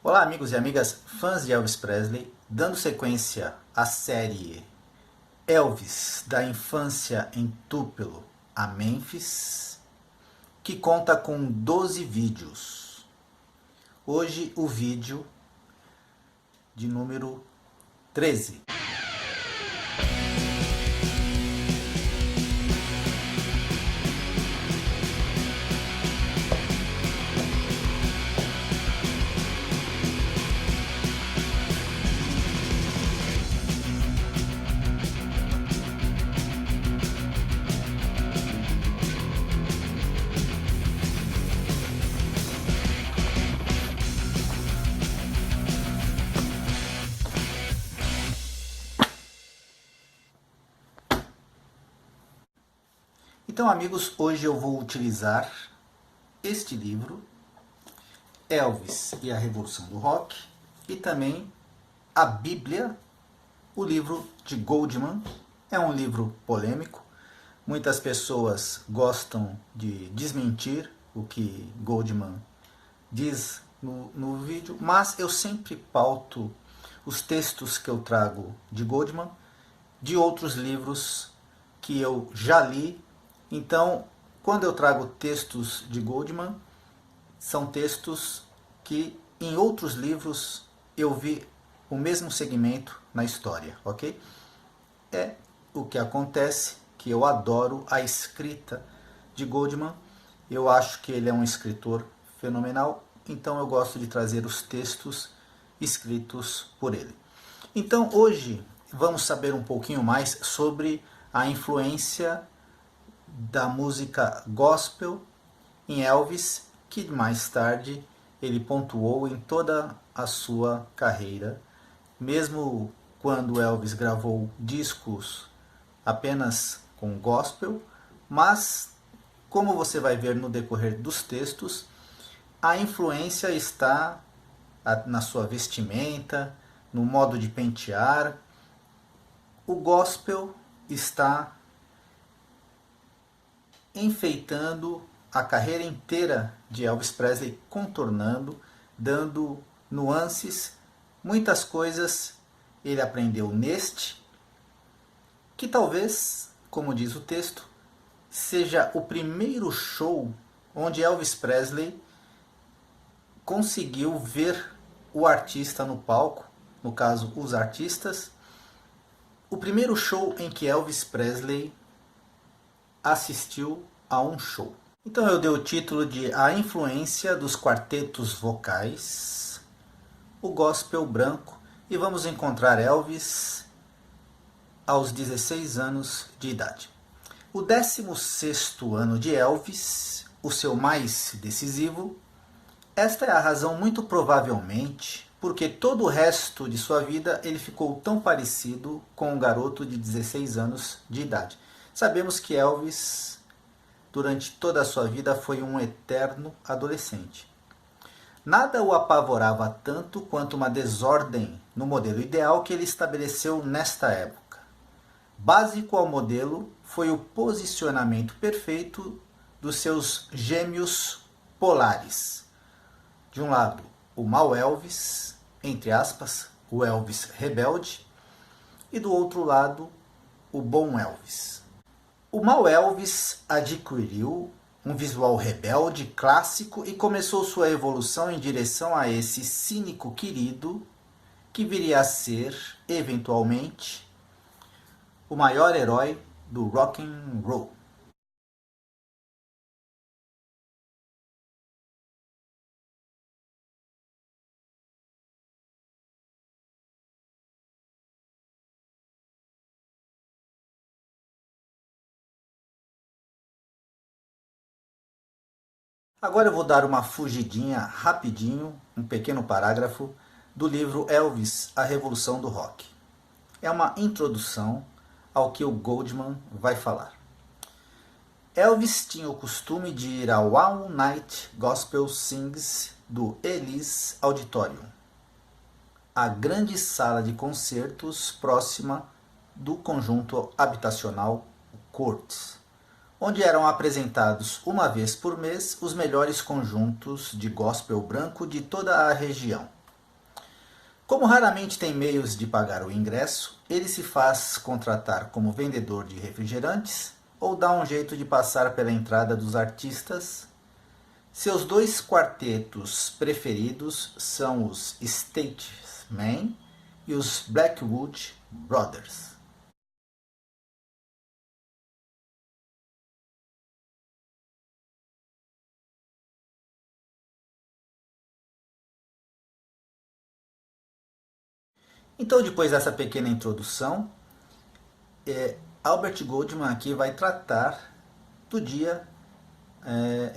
Olá, amigos e amigas, fãs de Elvis Presley, dando sequência à série Elvis, da infância em Tupelo a Memphis, que conta com 12 vídeos. Hoje o vídeo de número 13. Então, amigos, hoje eu vou utilizar este livro, Elvis e a Revolução do Rock, e também a Bíblia, o livro de Goldman. É um livro polêmico. Muitas pessoas gostam de desmentir o que Goldman diz no vídeo, mas eu sempre pauto os textos que eu trago de Goldman, de outros livros que eu já li. Então, quando eu trago textos de Goldman, são textos que em outros livros eu vi o mesmo segmento na história, ok? É o que acontece, que eu adoro a escrita de Goldman. Eu acho que ele é um escritor fenomenal, então eu gosto de trazer os textos escritos por ele. Então hoje vamos saber um pouquinho mais sobre a influência da música gospel em Elvis, que mais tarde ele pontuou em toda a sua carreira, mesmo quando Elvis gravou discos apenas com gospel, mas como você vai ver no decorrer dos textos, a influência está na sua vestimenta, no modo de pentear. O gospel está enfeitando a carreira inteira de Elvis Presley, contornando, dando nuances, muitas coisas ele aprendeu neste, que talvez, como diz o texto, seja o primeiro show onde Elvis Presley conseguiu ver o artista no palco, no caso os artistas, o primeiro show em que Elvis Presley assistiu a um show. Então eu dei o título de A Influência dos Quartetos Vocais, o Gospel Branco, e vamos encontrar Elvis aos 16 anos de idade. O 16º ano de Elvis, o seu mais decisivo. Esta é a razão, muito provavelmente, porque todo o resto de sua vida ele ficou tão parecido com um garoto de 16 anos de idade. Sabemos que Elvis, durante toda a sua vida, foi um eterno adolescente. Nada o apavorava tanto quanto uma desordem no modelo ideal que ele estabeleceu nesta época. Básico ao modelo foi o posicionamento perfeito dos seus gêmeos polares. De um lado, o mau Elvis, entre aspas, o Elvis rebelde, e do outro lado, o bom Elvis. O mau Elvis adquiriu um visual rebelde, clássico, e começou sua evolução em direção a esse cínico querido, que viria a ser, eventualmente, o maior herói do rock and roll. Agora eu vou dar uma fugidinha rapidinho, um pequeno parágrafo do livro Elvis, a Revolução do Rock. É uma introdução ao que o Goldman vai falar. Elvis tinha o costume de ir ao All Night Gospel Sings do Ellis Auditorium, a grande sala de concertos próxima do conjunto habitacional Courts, onde eram apresentados uma vez por mês os melhores conjuntos de gospel branco de toda a região. Como raramente tem meios de pagar o ingresso, ele se faz contratar como vendedor de refrigerantes ou dá um jeito de passar pela entrada dos artistas. Seus dois quartetos preferidos são os Statesmen e os Blackwood Brothers. Então, depois dessa pequena introdução, Albert Goldman aqui vai tratar do dia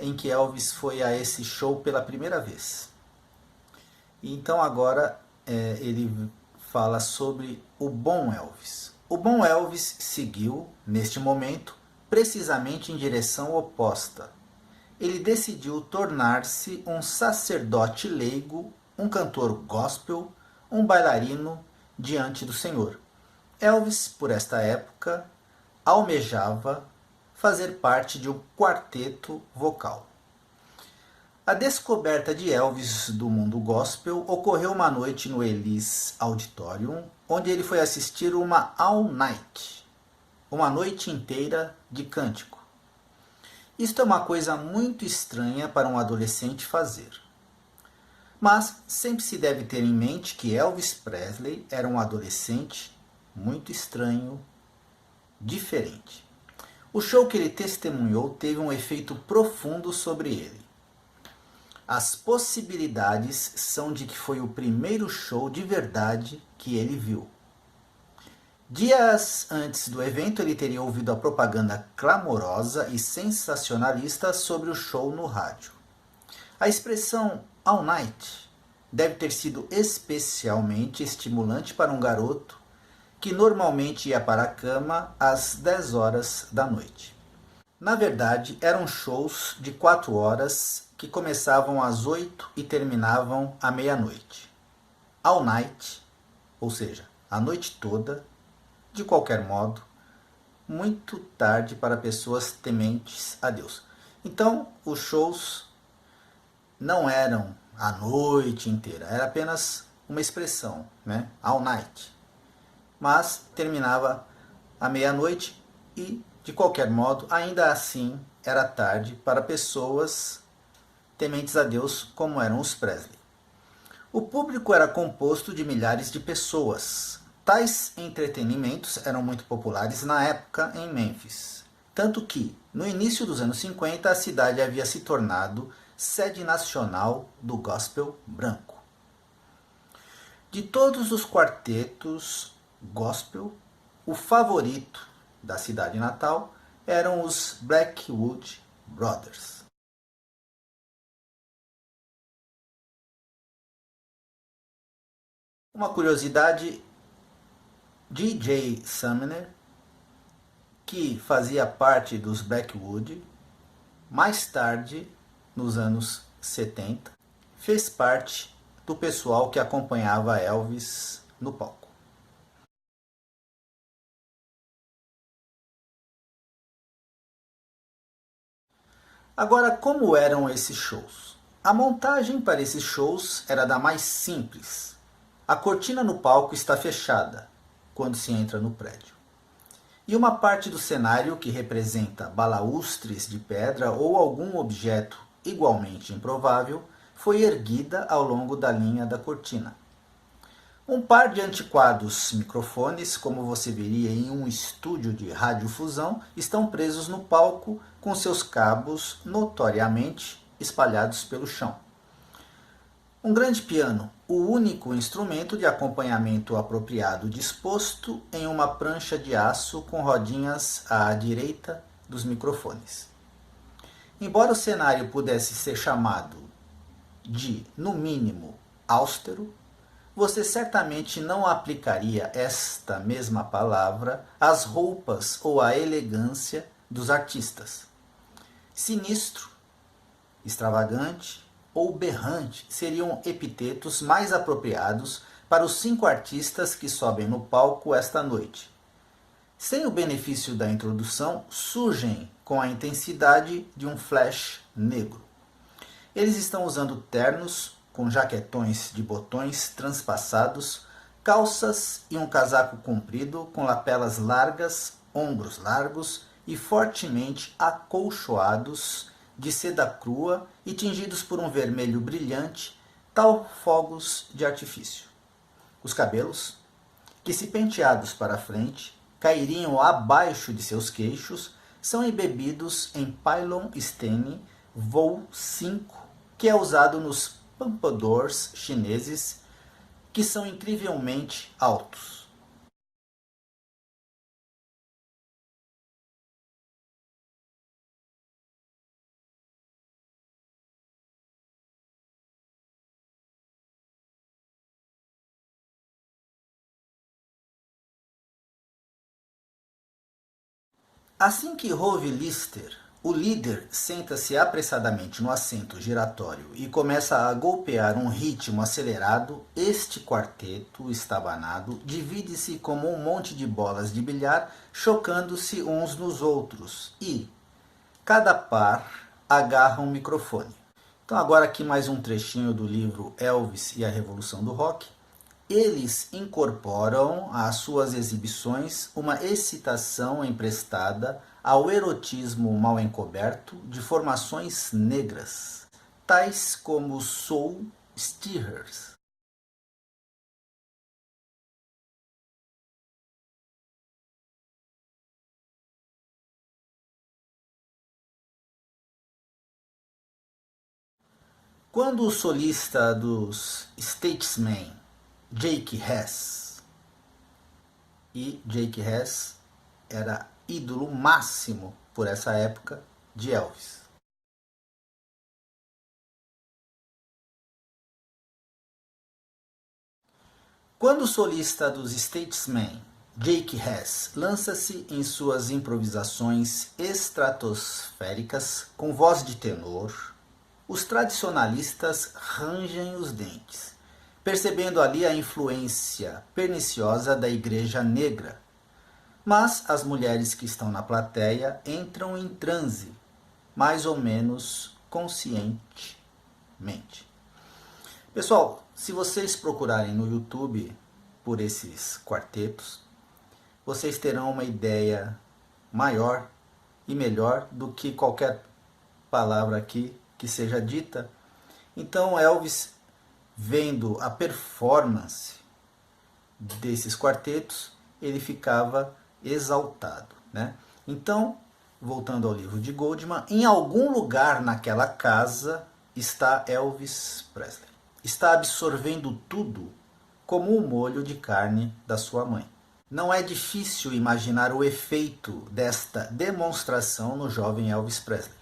em que Elvis foi a esse show pela primeira vez. Então agora ele fala sobre o bom Elvis. O bom Elvis seguiu, neste momento, precisamente em direção oposta. Ele decidiu tornar-se um sacerdote leigo, um cantor gospel, um bailarino diante do Senhor. Elvis, por esta época, almejava fazer parte de um quarteto vocal. A descoberta de Elvis do mundo gospel ocorreu uma noite no Ellis Auditorium, onde ele foi assistir uma All Night, uma noite inteira de cântico. Isto é uma coisa muito estranha para um adolescente fazer. Mas sempre se deve ter em mente que Elvis Presley era um adolescente muito estranho, diferente. O show que ele testemunhou teve um efeito profundo sobre ele. As possibilidades são de que foi o primeiro show de verdade que ele viu. Dias antes do evento, ele teria ouvido a propaganda clamorosa e sensacionalista sobre o show no rádio. A expressão all night deve ter sido especialmente estimulante para um garoto que normalmente ia para a cama às 10 horas da noite. Na verdade, eram shows de 4 horas que começavam às 8 e terminavam à meia-noite. All night, ou seja, a noite toda, de qualquer modo, muito tarde para pessoas tementes a Deus. Então, os shows não eram a noite inteira, era apenas uma expressão, né? All night. Mas terminava à meia-noite e, de qualquer modo, ainda assim era tarde para pessoas tementes a Deus como eram os Presley. O público era composto de milhares de pessoas. Tais entretenimentos eram muito populares na época em Memphis, tanto que, no início dos anos 50, a cidade havia se tornado sede nacional do gospel branco. De todos os quartetos gospel, o favorito da cidade natal eram os Blackwood Brothers. Uma curiosidade, DJ Sumner, que fazia parte dos Blackwood, mais tarde, nos anos 70, fez parte do pessoal que acompanhava Elvis no palco. Agora, como eram esses shows? A montagem para esses shows era da mais simples. A cortina no palco está fechada quando se entra no prédio. E uma parte do cenário que representa balaústres de pedra ou algum objeto igualmente improvável foi erguida ao longo da linha da cortina. Um par de antiquados microfones, como você veria em um estúdio de radiodifusão, estão presos no palco com seus cabos notoriamente espalhados pelo chão. Um grande piano, o único instrumento de acompanhamento apropriado disposto em uma prancha de aço com rodinhas à direita dos microfones. Embora o cenário pudesse ser chamado de, no mínimo, austero, você certamente não aplicaria esta mesma palavra às roupas ou à elegância dos artistas. Sinistro, extravagante ou berrante seriam epitetos mais apropriados para os 5 artistas que sobem no palco esta noite. Sem o benefício da introdução, surgem com a intensidade de um flash negro. Eles estão usando ternos com jaquetões de botões transpassados, calças e um casaco comprido com lapelas largas, ombros largos e fortemente acolchoados de seda crua e tingidos por um vermelho brilhante, tal fogos de artifício. Os cabelos, que se penteados para a frente, cairiam abaixo de seus queixos, são embebidos em pylon Stene voo 5, que é usado nos pompadours chineses, que são incrivelmente altos. Assim que Hove Lister, o líder, senta-se apressadamente no assento giratório e começa a golpear um ritmo acelerado, este quarteto estabanado divide-se como um monte de bolas de bilhar chocando-se uns nos outros e, cada par, agarra um microfone. Então agora aqui mais um trechinho do livro Elvis e a Revolução do Rock. Eles incorporam às suas exibições uma excitação emprestada ao erotismo mal encoberto de formações negras, tais como soul stirrers. Quando o solista dos Statesmen, Jake Hess, e Jake Hess era ídolo máximo por essa época de Elvis. Quando o solista dos Statesmen, Jake Hess, lança-se em suas improvisações estratosféricas com voz de tenor, os tradicionalistas rangem os dentes, percebendo ali a influência perniciosa da Igreja Negra. Mas as mulheres que estão na plateia entram em transe, mais ou menos conscientemente. Pessoal, se vocês procurarem no YouTube por esses quartetos, vocês terão uma ideia maior e melhor do que qualquer palavra aqui que seja dita. Então Elvis, vendo a performance desses quartetos, ele ficava exaltado, né? Então, voltando ao livro de Goldman, em algum lugar naquela casa está Elvis Presley. Está absorvendo tudo como um molho de carne da sua mãe. Não é difícil imaginar o efeito desta demonstração no jovem Elvis Presley.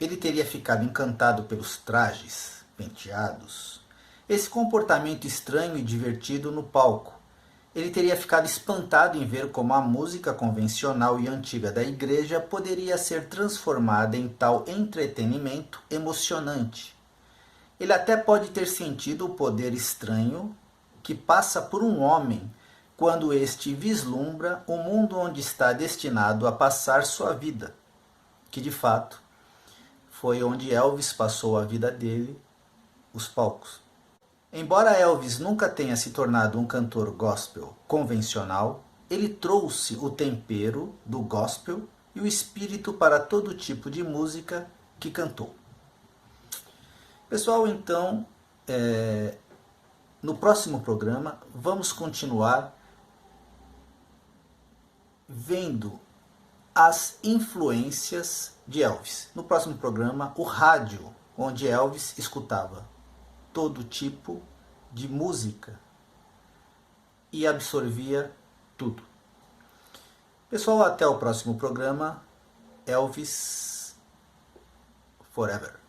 Ele teria ficado encantado pelos trajes, penteados, esse comportamento estranho e divertido no palco. Ele teria ficado espantado em ver como a música convencional e antiga da igreja poderia ser transformada em tal entretenimento emocionante. Ele até pode ter sentido o poder estranho que passa por um homem quando este vislumbra o mundo onde está destinado a passar sua vida, que de fato foi onde Elvis passou a vida dele, os palcos. Embora Elvis nunca tenha se tornado um cantor gospel convencional, ele trouxe o tempero do gospel e o espírito para todo tipo de música que cantou. Pessoal, então, no próximo programa vamos continuar vendo as influências de Elvis. No próximo programa, o rádio, onde Elvis escutava todo tipo de música e absorvia tudo. Pessoal, até o próximo programa. Elvis Forever.